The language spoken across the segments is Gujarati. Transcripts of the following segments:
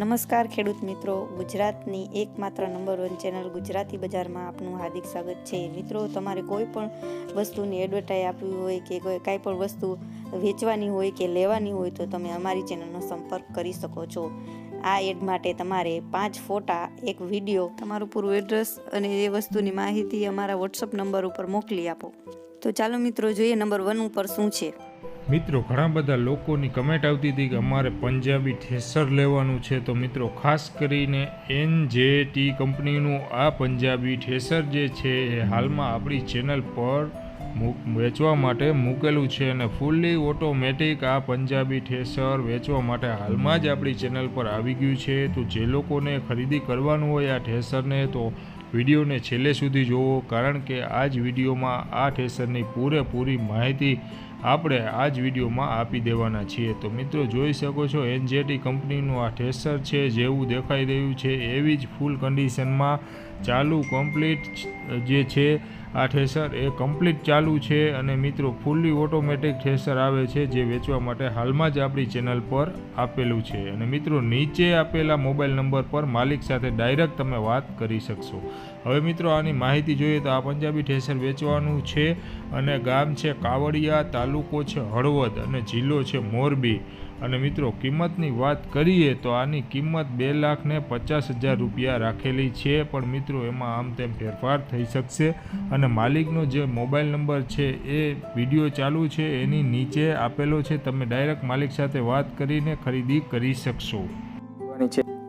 નમસ્કાર ખેડૂત મિત્રો, ગુજરાતની એકમાત્ર નંબર 1 ચેનલ ગુજરાતી બજારમાં આપનું હાર્દિક સ્વાગત છે। મિત્રો, તમારે કોઈ પણ વસ્તુની એડવર્ટાઈઝ આપવી હોય કે કાંઈ પણ વસ્તુ વેચવાની હોય કે લેવાની હોય તો તમે અમારી ચેનલનો સંપર્ક કરી શકો છો। આ એડ માટે તમારે 5 ફોટા, એક વિડીયો, તમારું પૂરું એડ્રેસ અને એ વસ્તુની માહિતી અમારા વોટ્સઅપ નંબર ઉપર મોકલી આપો। તો ચાલો મિત્રો જોઈએ નંબર 1 ઉપર શું છે। મિત્રો, ઘણા બધા લોકોની કમેન્ટ આવતી હતી કે અમારે પંજાબી થ્રેસર લેવાનું છે, તો મિત્રો ખાસ કરીને NJT કંપનીનું આ પંજાબી થ્રેસર જે છે એ હાલમાં આપણી ચેનલ પર વેચવા માટે મૂકેલું છે અને ફૂલ્લી ઓટોમેટિક આ પંજાબી થ્રેસર વેચવા માટે હાલમાં જ આપણી ચેનલ પર આવી ગયું છે। તો જે લોકોને ખરીદી કરવાનું હોય આ થ્રેસરને તો વિડીયોને છેલ્લે સુધી જોવો, કારણ કે આ જ વિડીયોમાં આ થ્રેસરની પૂરેપૂરી માહિતી આપણે આ જ વિડીયોમાં આપી દેવાના છીએ। તો મિત્રો જોઈ શકો છો NJT કંપનીનું આ થ્રેસર છે, જેવું દેખાઈ રહ્યું છે એવી જ ફૂલ કન્ડિશનમાં ચાલુ કમ્પ્લીટ જે છે આ થ્રેસર એ કમ્પ્લીટ ચાલુ છે અને મિત્રો ફૂલ્લી ઓટોમેટિક થ્રેસર આવે છે જે વેચવા માટે હાલમાં જ આપણી ચેનલ પર આપેલું છે અને મિત્રો નીચે આપેલા મોબાઈલ નંબર પર માલિક સાથે ડાયરેક્ટ તમે વાત કરી શકશો। હવે મિત્રો આની માહિતી જોઈએ તો આ પંજાબી થ્રેસર વેચવાનું છે અને ગામ છે કાવડિયા, તાલુકો છે હળવદ અને જિલ્લો છે મોરબી। અને મિત્રો કિંમતની વાત કરીએ તો આની કિંમત 2,50,000 રૂપિયા રાખેલી છે, પણ મિત્રો એમાં આમ તેમ ફેરફાર થઈ શકશે અને માલિકનો જે મોબાઈલ નંબર છે એ વિડીયો ચાલુ છે એની નીચે આપેલો છે, તમે ડાયરેક્ટ માલિક સાથે વાત કરીને ખરીદી કરી શકશો।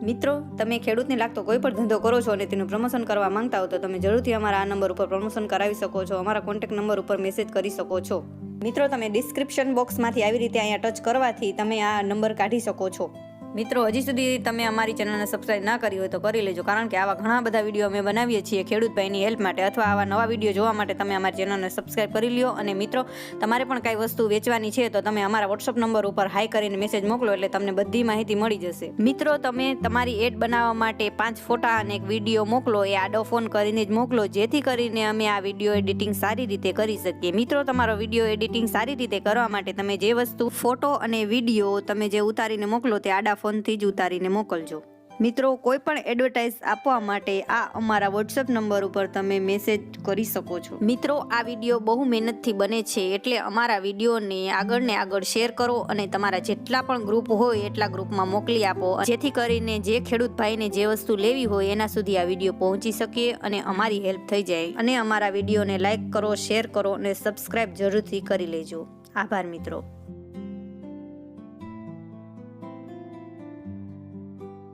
મિત્રો, તમે ખેડૂતને લાગતો કોઈ પણ ધંધો કરો છો અને તેનું પ્રમોશન કરવા માંગતા હો તો તમે જરૂરથી અમારા આ નંબર ઉપર પ્રમોશન કરાવી શકો છો, અમારા કોન્ટેક્ટ નંબર ઉપર મેસેજ કરી શકો છો। મિત્રો, તમે ડિસ્ક્રિપ્શન બોક્સમાંથી આવી રીતે અહીંયા ટચ કરવાથી તમે આ નંબર કાઢી શકો છો। મિત્રો, હજી સુધી તમે અમારી ચેનલને સબસ્ક્રાઇબ ના કરી હોય તો કરી લેજો, કારણ કે આવા ઘણા બધા વિડીયો અમે બનાવીએ છીએ ખેડૂત ભાઈની હેલ્પ માટે, અથવા આવા નવા વિડીયો જોવા માટે તમે અમારી ચેનલને સબસ્ક્રાઇબ કરી લ્યો। અને મિત્રો, તમારે પણ કાંઈ વસ્તુ વેચવાની છે તો તમે અમારા વોટ્સઅપ નંબર ઉપર હાઈ કરીને મેસેજ મોકલો એટલે તમને બધી માહિતી મળી જશે। મિત્રો, તમે તમારી એડ બનાવવા માટે 5 ફોટા અને એક વિડીયો મોકલો, એ આડો ફોન કરીને જ મોકલો, જેથી કરીને અમે આ વિડીયો એડિટિંગ સારી રીતે કરી શકીએ। મિત્રો, તમારો વિડીયો એડિટિંગ સારી રીતે કરવા માટે તમે જે વસ્તુ ફોટો અને વિડીયો તમે જે ઉતારીને મોકલો તે આડા ફોનથી જ ઉતારીને મોકલજો। મિત્રો, કોઈ પણ એડવર્ટાઇઝ આપવા માટે આ અમારા વોટ્સએપ નંબર ઉપર તમે મેસેજ કરી શકો છો। મિત્રો, આ વિડીયો બહુ મહેનતથી બને છે, એટલે અમારા વિડીયોને આગળ ને આગળ શેર કરો અને તમારા જેટલા પણ ગ્રુપ હોય એટલા ગ્રુપમાં મોકલી આપો, જેથી કરીને જે ખેડૂત ભાઈને જે વસ્તુ લેવી હોય એના સુધી આ વિડીયો પહોંચી શકે અને અમારી હેલ્પ થઈ જાય। અને અમારા વિડીયોને લાઈક કરો, શેર કરો અને સબસ્ક્રાઇબ જરૂરથી કરી લેજો। આભાર મિત્રો।